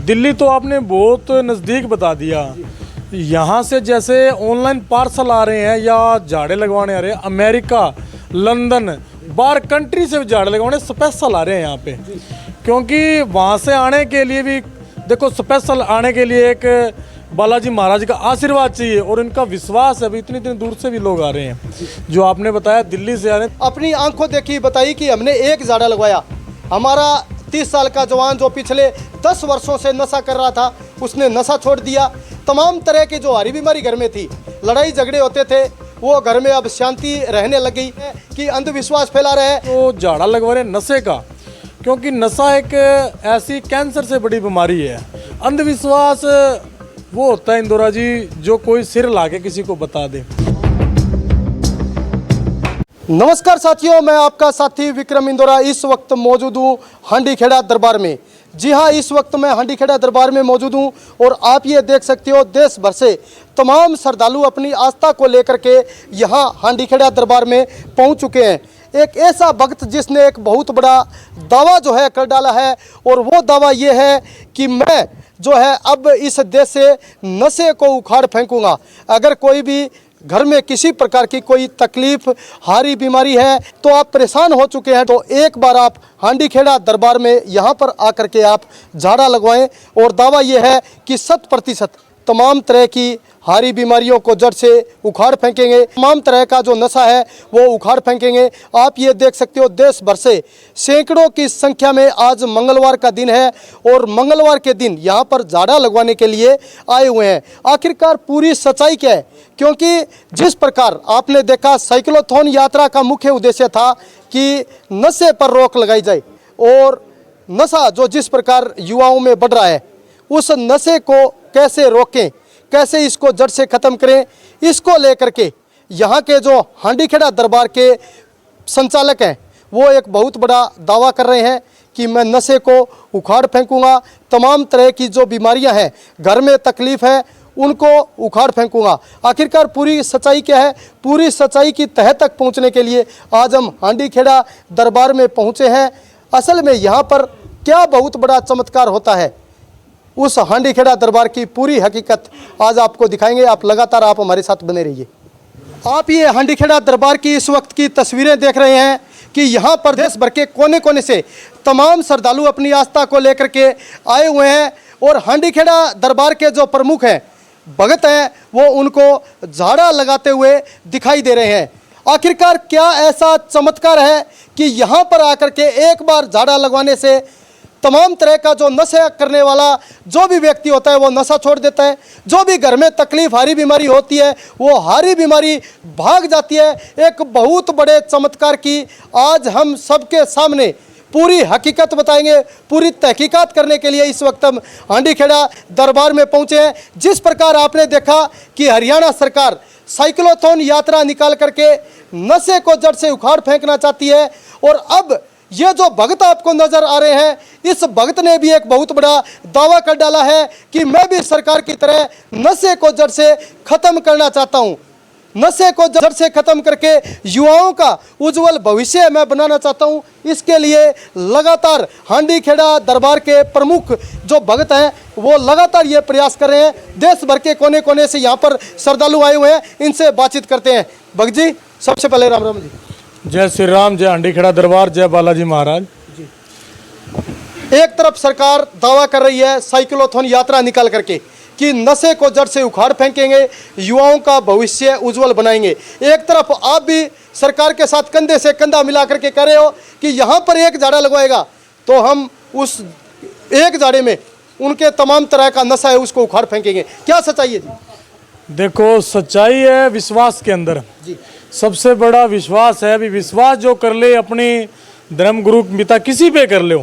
दिल्ली तो आपने बहुत नज़दीक बता दिया। यहाँ से जैसे ऑनलाइन पार्सल आ रहे हैं या झाड़े लगवाने आ रहे हैं, अमेरिका, लंदन, बाहर कंट्री से झाड़े लगवाने स्पेशल आ रहे हैं यहाँ पे, क्योंकि वहाँ से आने के लिए भी देखो, स्पेशल आने के लिए एक बालाजी महाराज का आशीर्वाद चाहिए और इनका विश्वास है। अभी इतनी इतनी दूर से भी लोग आ रहे हैं, जो आपने बताया दिल्ली से आ रहे हैं। अपनी आंखों देखी बताई कि हमने एक झाड़ा लगवाया। हमारा 30 साल का जवान जो पिछले 10 वर्षों से नशा कर रहा था, उसने नशा छोड़ दिया। तमाम तरह की जो हरी बीमारी घर में थी, लड़ाई झगड़े होते थे, वो घर में अब शांति रहने लगी है कि अंधविश्वास फैला रहे हैं। तो झाड़ा लगवा रहे नशे का, क्योंकि नशा एक ऐसी कैंसर से बड़ी बीमारी है। अंधविश्वास वो होता है इंदौरा जी, जो कोई सिर लाके किसी को बता दे। नमस्कार साथियों, मैं आपका साथी विक्रम इंदौरा इस वक्त मौजूद हूँ हांडीखेड़ा दरबार में। जी हाँ, इस वक्त मैं हांडीखेड़ा दरबार में मौजूद हूँ और आप ये देख सकते हो, देश भर से तमाम श्रद्धालु अपनी आस्था को लेकर के यहाँ हांडीखेड़ा दरबार में पहुँच चुके हैं। एक ऐसा भक्त जिसने एक बहुत बड़ा दावा जो है कर डाला है, और वो दावा ये है कि मैं जो है अब इस देश से नशे को उखाड़ फेंकूंगा। अगर कोई भी घर में किसी प्रकार की कोई तकलीफ, हारी बीमारी है, तो आप परेशान हो चुके हैं, तो एक बार आप हांडीखेड़ा दरबार में यहाँ पर आकर के आप झाड़ा लगवाएं। और दावा ये है कि 100% तमाम तरह की हारी बीमारियों को जड़ से उखाड़ फेंकेंगे। तमाम तरह का जो नशा है वो उखाड़ फेंकेंगे। आप ये देख सकते हो, देश भर से सैकड़ों की संख्या में आज मंगलवार का दिन है और मंगलवार के दिन यहाँ पर झाड़ा लगवाने के लिए आए हुए हैं। आखिरकार पूरी सच्चाई क्या है? क्योंकि जिस प्रकार आपने देखा, साइक्लोथॉन यात्रा का मुख्य उद्देश्य था कि नशे पर रोक लगाई जाए, और नशा जो जिस प्रकार युवाओं में बढ़ रहा है, उस नशे को कैसे रोकें, कैसे इसको जड़ से ख़त्म करें, इसको लेकर के यहाँ के जो हांडीखेड़ा दरबार के संचालक हैं, वो एक बहुत बड़ा दावा कर रहे हैं कि मैं नशे को उखाड़ फेंकूंगा। तमाम तरह की जो बीमारियां हैं, घर में तकलीफ़ है, उनको उखाड़ फेंकूंगा। आखिरकार पूरी सच्चाई क्या है? पूरी सच्चाई की तह तक पहुंचने के लिए आज हम हांडीखेड़ा दरबार में पहुंचे हैं। असल में यहाँ पर क्या बहुत बड़ा चमत्कार होता है, उस हांडीखेड़ा दरबार की पूरी हकीकत आज आपको दिखाएंगे। आप लगातार आप हमारे साथ बने रहिए। आप ये हांडीखेड़ा दरबार की इस वक्त की तस्वीरें देख रहे हैं कि यहाँ पर देश भर के कोने कोने से तमाम श्रद्धालु अपनी आस्था को लेकर के आए हुए हैं, और हांडीखेड़ा दरबार के जो प्रमुख हैं, भगत हैं, वो उनको झाड़ा लगाते हुए दिखाई दे रहे हैं। आखिरकार क्या ऐसा चमत्कार है कि यहाँ पर आकर के एक बार झाड़ा लगवाने से तमाम तरह का जो नशा करने वाला जो भी व्यक्ति होता है वो नशा छोड़ देता है। जो भी घर में तकलीफ, हारी बीमारी होती है, वो हारी बीमारी भाग जाती है। एक बहुत बड़े चमत्कार की आज हम सबके सामने पूरी हकीकत बताएंगे। पूरी तहकीकात करने के लिए इस वक्त हम हांडीखेड़ा दरबार में पहुंचे हैं। जिस प्रकार आपने देखा कि हरियाणा सरकार साइक्लोथॉन यात्रा निकाल करके नशे को जड़ से उखाड़ फेंकना चाहती है, और अब ये जो भक्त आपको नजर आ रहे हैं, इस भक्त ने भी एक बहुत बड़ा दावा कर डाला है कि मैं भी सरकार की तरह नशे को जड़ से खत्म करना चाहता हूं। नशे को जड़ से खत्म करके युवाओं का उज्जवल भविष्य मैं बनाना चाहता हूं। इसके लिए लगातार हांडीखेड़ा दरबार के प्रमुख जो भक्त हैं, वो लगातार ये प्रयास कर रहे हैं। देश भर के कोने कोने से यहाँ पर श्रद्धालु आए हुए हैं, इनसे बातचीत करते हैं। भक्त जी, सबसे पहले राम राम जी। जय श्री राम, जय हांडीखेड़ा दरबार, जय बालाजी महाराज जी। एक तरफ सरकार दावा कर रही है साइक्लोथॉन यात्रा निकाल करके कि नशे को जड़ से उखाड़ फेंकेंगे, युवाओं का भविष्य उज्जवल बनाएंगे। एक तरफ आप भी सरकार के साथ कंधे से कंधा मिला करके कह रहे हो कि यहाँ पर एक झाड़ा लगवाएगा तो हम उस एक झाड़े में उनके तमाम तरह का नशा है उसको उखाड़ फेंकेंगे। क्या सच्चाई है जी? देखो, सच्चाई है विश्वास के अंदर जी। सबसे बड़ा विश्वास है। अभी विश्वास जो कर ले अपनी धर्म गुरु पिता किसी पे कर ले,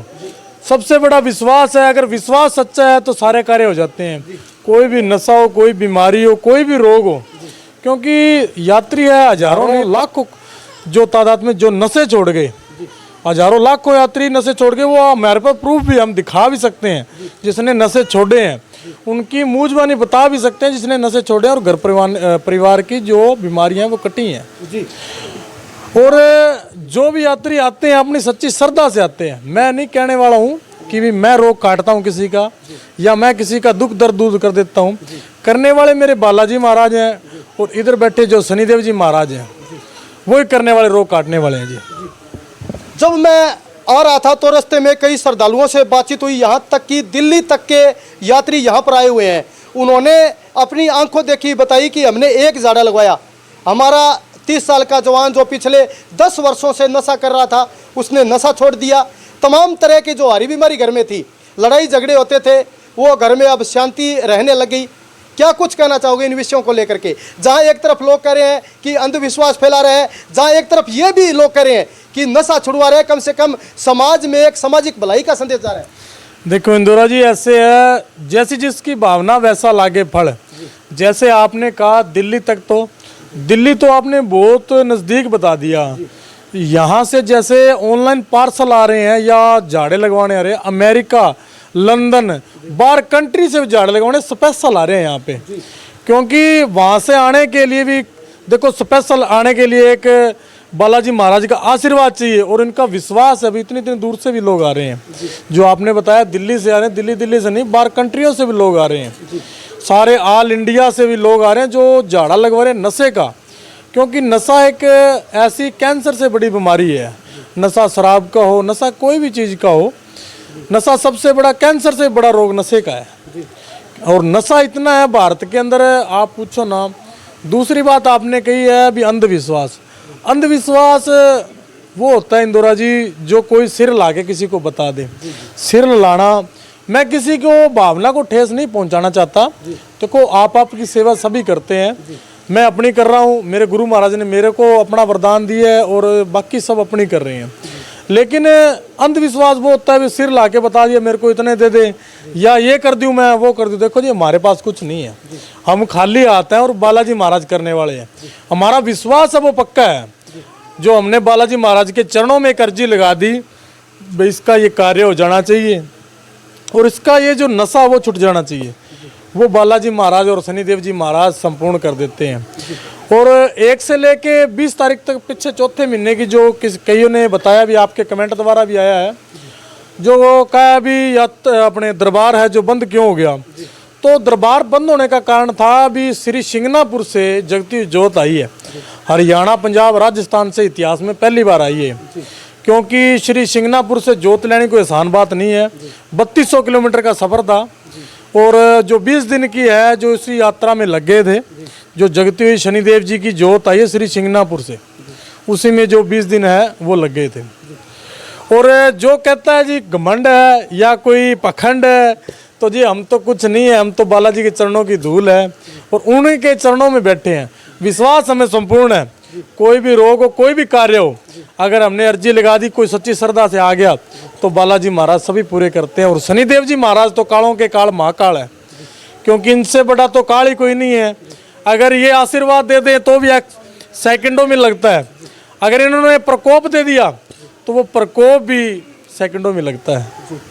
सबसे बड़ा विश्वास है। अगर विश्वास सच्चा है तो सारे कार्य हो जाते हैं। कोई भी नशा हो, कोई बीमारी हो, कोई भी रोग हो, क्योंकि यात्री है हजारों ने, लाखों जो तादाद में जो नशे छोड़ गए, हजारों लाखों यात्री नशे छोड़ गए। वो हमारे पास प्रूफ भी हम दिखा भी सकते हैं, जिसने नशे छोड़े हैं उनकी मुँह जुबानी बता भी सकते हैं, जिसने नशे छोड़े हैं, और घर परिवार की जो बीमारियां हैं वो कटी हैं जी। और जो भी यात्री आते हैं अपनी सच्ची श्रद्धा से आते हैं। मैं नहीं कहने वाला हूँ कि भी मैं रोग काटता हूँ किसी का या मैं किसी का दुख दर्द दूर कर देता हूँ, करने वाले मेरे बालाजी महाराज हैं और इधर बैठे जो शनिदेव जी महाराज हैं वही करने वाले, रोग काटने वाले हैं जी। जब मैं आ रहा था तो रास्ते में कई श्रद्धालुओं से बातचीत हुई, यहाँ तक कि दिल्ली तक के यात्री यहाँ पर आए हुए हैं। उन्होंने अपनी आंखों देखी बताई कि हमने एक जाड़ा लगवाया। हमारा 30 साल का जवान जो पिछले 10 वर्षों से नशा कर रहा था उसने नशा छोड़ दिया। तमाम तरह की जो हरी बीमारी घर में थी, लड़ाई झगड़े होते थे, वो घर में अब शांति रहने लगी। क्या कुछ कहना चाहोगे इन विषयों को लेकर के, जहाँ एक तरफ लोग कह रहे हैं कि अंधविश्वास फैला रहे हैं, जहाँ एक तरफ ये भी लोग कह रहे हैं कि नशा छुड़वा रहे हैं, कम से कम समाज में एक सामाजिक भलाई का संदेश जा रहा है। देखो इंदौरा जी, ऐसे है जैसी जिसकी भावना वैसा लागे फल। जैसे आपने कहा दिल्ली तक, तो दिल्ली तो आपने बहुत नज़दीक बता दिया। यहाँ से जैसे ऑनलाइन पार्सल आ रहे हैं या झाड़े लगवाने आ रहे हैं, अमेरिका, लंदन, बाहर कंट्री से झाड़े लगवाने स्पेशल आ रहे हैं यहाँ पे। क्योंकि वहाँ से आने के लिए भी देखो, स्पेशल आने के लिए एक बालाजी महाराज का आशीर्वाद चाहिए और इनका विश्वास है। अभी इतनी इतनी दूर से भी लोग आ रहे हैं, जो आपने बताया दिल्ली से आ रहे हैं, दिल्ली से नहीं, बाहर कंट्रियों से भी लोग आ रहे हैं, सारे ऑल इंडिया से भी लोग आ रहे हैं जो झाड़ा लगवा रहे हैं नशे का। क्योंकि नशा एक ऐसी कैंसर से बड़ी बीमारी है। नशा शराब का हो, नशा कोई भी चीज़ का हो, नशा सबसे बड़ा, कैंसर से बड़ा रोग नशे का है। और नशा इतना है भारत के अंदर, आप पूछो ना। दूसरी बात आपने कही है अभी अंधविश्वास। अंधविश्वास वो होता है इंदौरा जी, जो कोई सिर ला के किसी को बता दे। सिर लाना, मैं किसी को भावना को ठेस नहीं पहुंचाना चाहता। देखो आपकी सेवा सभी करते हैं, मैं अपनी कर रहा हूँ, मेरे गुरु महाराज ने मेरे को अपना वरदान दिया है और बाकी सब अपनी कर रहे हैं। लेकिन अंधविश्वास वो होता है, सिर ला के बता दिया मेरे को इतने दे दे, या ये कर दूँ मैं, वो कर दूँ। देखो जी, हमारे पास कुछ नहीं है, हम खाली आते हैं और बालाजी महाराज करने वाले हैं। हमारा विश्वास है वो पक्का है। जो हमने बालाजी महाराज के चरणों में एक अर्जी लगा दी, भाई इसका ये कार्य हो जाना चाहिए और इसका ये जो नशा वो छूट जाना चाहिए, वो बालाजी महाराज और शनिदेव जी महाराज संपूर्ण कर देते हैं। और 1 से लेके 20 तारीख तक, पीछे चौथे महीने की जो कईयों ने बताया, भी आपके कमेंट द्वारा भी आया है, जो वो कहा अभी अपने दरबार है जो बंद क्यों हो गया। तो दरबार बंद होने का कारण था अभी श्री सिंगनापुर से जगती जोत आई है। हरियाणा, पंजाब, राजस्थान से इतिहास में पहली बार आई है। क्योंकि श्री सिंगनापुर से जोत लेने कोई आसान बात नहीं है। 3200 किलोमीटर का सफ़र था और जो 20 दिन की है जो इसी यात्रा में लग गए थे। जो जगती हुई शनिदेव जी की जोत आई है श्री सिंगनापुर से, उसी में जो 20 दिन है वो लग गए थे। और जो कहता है जी घमंड है या कोई पखंड है, तो जी हम तो कुछ नहीं है, हम तो बालाजी के चरणों की धूल है और उन्हीं के चरणों में बैठे हैं। विश्वास हमें संपूर्ण है। कोई भी रोग हो, कोई भी कार्य हो, अगर हमने अर्जी लगा दी, कोई सच्ची श्रद्धा से आ गया, तो बालाजी महाराज सभी पूरे करते हैं। और शनिदेव जी महाराज तो कालों के काल महाकाल है, क्योंकि इनसे बड़ा तो काल ही कोई नहीं है। अगर ये आशीर्वाद दे दें तो भी सेकंडों में लगता है, अगर इन्होंने प्रकोप दे दिया तो वो प्रकोप भी सेकंडों में लगता है।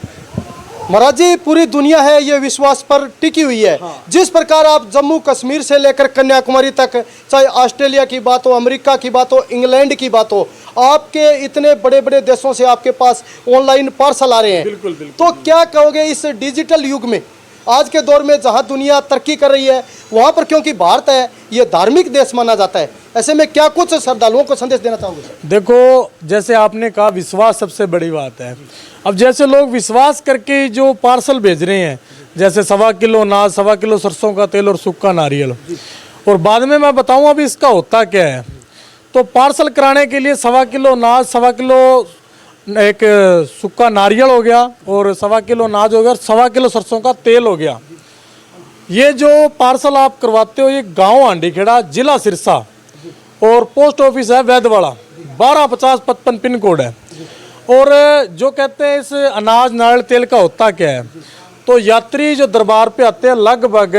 महाराज जी, पूरी दुनिया है ये विश्वास पर टिकी हुई है। जिस प्रकार आप जम्मू कश्मीर से लेकर कन्याकुमारी तक, चाहे ऑस्ट्रेलिया की बात हो, अमेरिका की बात हो, इंग्लैंड की बात हो, आपके इतने बड़े बड़े देशों से आपके पास ऑनलाइन पार्सल आ रहे हैं। बिल्कुल, बिल्कुल। तो क्या कहोगे इस डिजिटल युग में, आज के दौर में जहां दुनिया तरक्की कर रही है, वहां पर क्योंकि भारत है ये धार्मिक देश माना जाता है, ऐसे में क्या कुछ श्रद्धालुओं को संदेश देना चाहोगे? देखो, जैसे आपने कहा विश्वास सबसे बड़ी बात है। अब जैसे लोग विश्वास करके जो पार्सल भेज रहे हैं, जैसे 1.25 किलो अनाज, 1.25 किलो सरसों का तेल और सूखा नारियल, और बाद में मैं बताऊं अभी इसका होता क्या है। तो पार्सल कराने के लिए 1.25 किलो अनाज, 1.25 किलो एक सूखा नारियल हो गया और 1.25 किलो अनाज हो गया और 1.25 किलो सरसों का तेल हो गया। ये जो पार्सल आप करवाते हो, ये गांव हांडीखेड़ा, जिला सिरसा, और पोस्ट ऑफिस है वैदवाड़ा, 125055 पिन कोड है। और जो कहते हैं इस अनाज नारियल तेल का होता क्या है, तो यात्री जो दरबार पे आते हैं लगभग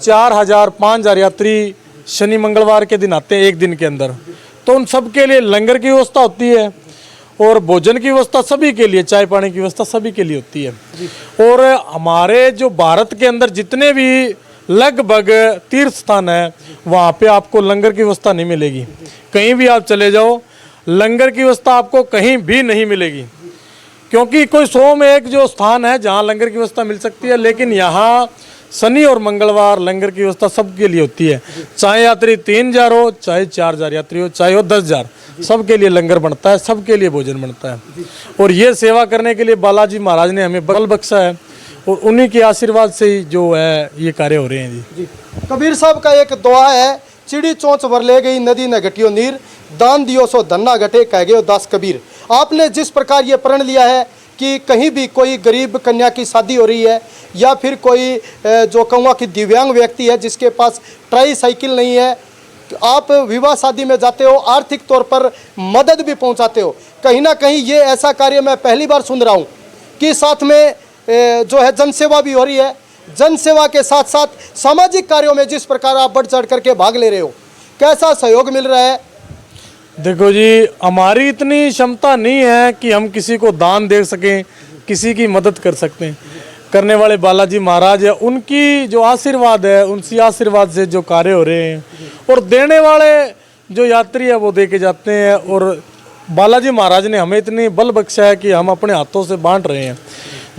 4000-5000 यात्री शनि मंगलवार के दिन आते हैं एक दिन के अंदर। तो उन सब के लिए लंगर की व्यवस्था होती है और भोजन की व्यवस्था सभी के लिए, चाय पानी की व्यवस्था सभी के लिए होती है। और हमारे जो भारत के अंदर जितने भी लगभग तीर्थ स्थान है, वहाँ पे आपको लंगर की व्यवस्था नहीं मिलेगी। कहीं भी आप चले जाओ, लंगर की व्यवस्था आपको कहीं भी नहीं मिलेगी। क्योंकि कोई 100 में एक जो स्थान है जहाँ लंगर की व्यवस्था मिल सकती है, लेकिन यहाँ शनि और मंगलवार लंगर की व्यवस्था सबके लिए होती है। चाहे यात्री 3000 हो, चाहे 4000 यात्री हो, चाहे हो 10,000, सबके लिए लंगर बनता है, सबके लिए भोजन बनता है। और ये सेवा करने के लिए बालाजी महाराज ने हमें बल बख्शा है और उन्हीं के आशीर्वाद से ही जो है ये कार्य हो रहे हैं जी। कबीर साहब का एक दोहा है, चिड़ी चोंच भर ले गई नदी न घटियो नीर, दान दियो सो धन्ना घटे कह गयो दास कबीर। आपने जिस प्रकार ये प्रण लिया है कि कहीं भी कोई गरीब कन्या की शादी हो रही है या फिर कोई जो कहूँगा कि दिव्यांग व्यक्ति है जिसके पास ट्राई साइकिल नहीं है, आप विवाह शादी में जाते हो, आर्थिक तौर पर मदद भी पहुंचाते हो। कहीं ना कहीं ये ऐसा कार्य मैं पहली बार सुन रहा हूँ कि साथ में जो है जनसेवा भी हो रही है। जनसेवा के साथ साथ सामाजिक कार्यों में जिस प्रकार आप बढ़ चढ़ करके भाग ले रहे हो, कैसा सहयोग मिल रहा है? देखो जी, हमारी इतनी क्षमता नहीं है कि हम किसी को दान दे सकें, किसी की मदद कर सकते हैं। करने वाले बालाजी महाराज है, उनकी जो आशीर्वाद है, उनसी आशीर्वाद से जो कार्य हो रहे हैं और देने वाले जो यात्री है वो दे के जाते हैं। और बालाजी महाराज ने हमें इतनी बल बख्शा है कि हम अपने हाथों से बांट रहे हैं।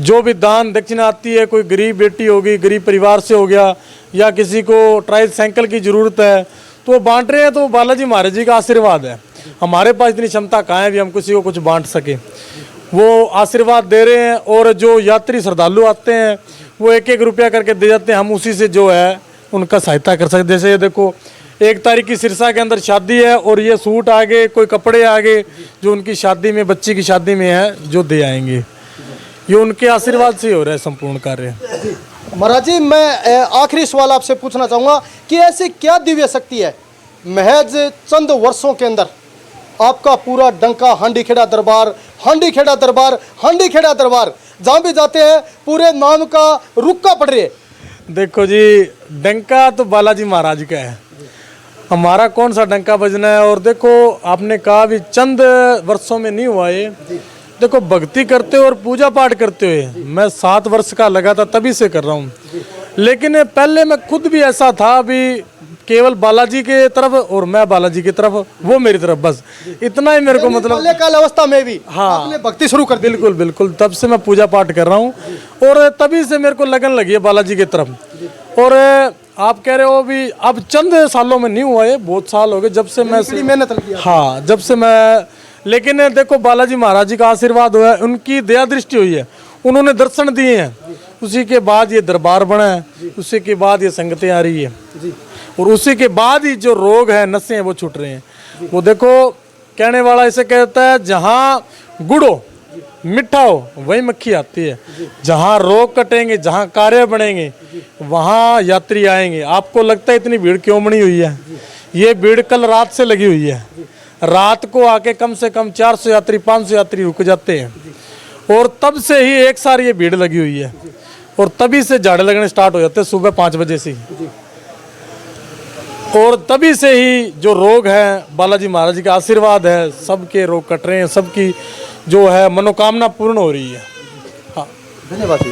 जो भी दान दक्षिणा आती है, कोई गरीब बेटी होगी, गरीब परिवार से हो गया, या किसी को ट्राई साइकिल की ज़रूरत है तो वो बांट रहे हैं, तो बालाजी महाराज जी का आशीर्वाद है। हमारे पास इतनी क्षमता कहाँ है भी हम किसी को कुछ बांट सके, वो आशीर्वाद दे रहे हैं। और जो यात्री श्रद्धालु आते हैं वो 1-1 रुपया करके दे जाते हैं, हम उसी से जो है उनका सहायता कर सकते। जैसे ये देखो, 1 तारीख की सिरसा के अंदर शादी है और ये सूट आगे, कोई कपड़े आगे जो उनकी शादी में, बच्ची की शादी में है, जो दे आएंगे। ये उनके आशीर्वाद से हो रहा है संपूर्ण कार्य। महाराज जी, मैं आखिरी सवाल आपसे पूछना चाहूँगा कि ऐसी क्या दिव्य शक्ति है महज चंद वर्षों के अंदर आपका पूरा डंका हांडी खेड़ा दरबार, हांडी खेड़ा दरबार, हांडी खेड़ा दरबार, जहाँ भी जाते हैं पूरे नाम का रुक्का पड़ रही है? देखो जी, डंका तो बालाजी महाराज का है, हमारा कौन सा डंका बजना है। और देखो, आपने कहा भी चंद वर्षों में नहीं हुआ ये। देखो, भक्ति करते हुए और पूजा पाठ करते हुए मैं 7 वर्ष का लगा था, तभी से कर रहा हूँ। लेकिन पहले मैं खुद भी ऐसा था, अभी केवल बालाजी के तरफ और मैं बालाजी की तरफ, वो मेरी तरफ, बस इतना ही मेरे को मतलब। बाल्यकाल अवस्था में भी हाँ, आपने भक्ति शुरू कर दी? बिल्कुल बिल्कुल, तब से मैं पूजा पाठ कर रहा हूँ और तभी से मेरे को लगन लगी है बालाजी की तरफ। और आप कह रहे हो भी अब चंद सालों में नहीं हुआ है, बहुत साल हो गए जब से मैं मेहनत लगी। हाँ, जब से मैं। लेकिन देखो, बालाजी महाराज जी का आशीर्वाद हुआ है, उनकी दया दृष्टि हुई है, उन्होंने दर्शन दिए हैं, उसी के बाद ये दरबार बना है, उसी के बाद ये संगतें आ रही है और उसी के बाद ही जो रोग है, नशे हैं, वो छूट रहे हैं। वो देखो, कहने वाला इसे कहता है, जहाँ गुड़ हो, मीठा हो, वही मक्खी आती है। जहाँ रोग कटेंगे, जहाँ कार्य बनेंगे, वहाँ यात्री आएंगे। आपको लगता है इतनी भीड़ क्यों बनी हुई है? ये भीड़ कल रात से लगी हुई है। रात को आके कम से कम 400 यात्री, 500 यात्री रुक जाते हैं और तब से ही एक सार ये भीड़ लगी हुई है और तभी से झाड़े लगने स्टार्ट हो जाते हैं सुबह 5 बजे से। और तभी से ही जो रोग है, बालाजी महाराज जी का आशीर्वाद है, सबके रोग कट रहे हैं, सबकी जो है मनोकामना पूर्ण हो रही है। हाँ, धन्यवाद जी।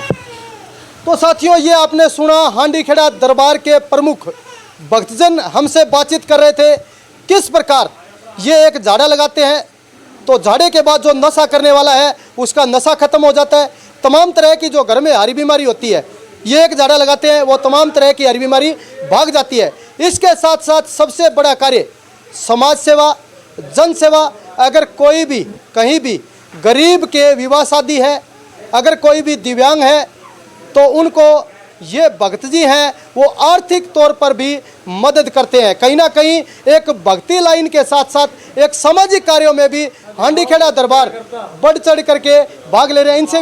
तो साथियों, ये आपने सुना हांडी खेड़ा दरबार के प्रमुख भक्तजन हमसे बातचीत कर रहे थे किस प्रकार ये एक झाड़ा लगाते हैं तो झाड़े के बाद जो नशा करने वाला है उसका नशा खत्म हो जाता है। तमाम तरह की जो घर में हरी बीमारी होती है, ये एक झाड़ा लगाते हैं, वो तमाम तरह की हरी बीमारी भाग जाती है। इसके साथ साथ सबसे बड़ा कार्य समाज सेवा, जन सेवा। अगर कोई भी कहीं भी गरीब के विवाह शादी है, अगर कोई भी दिव्यांग है, तो उनको ये भक्त जी हैं वो आर्थिक तौर पर भी मदद करते हैं। कहीं ना कहीं एक भक्ति लाइन के साथ साथ एक सामाजिक कार्यों में भी हांडी खेड़ा दरबार बढ़ चढ़ करके भाग ले रहे हैं। इनसे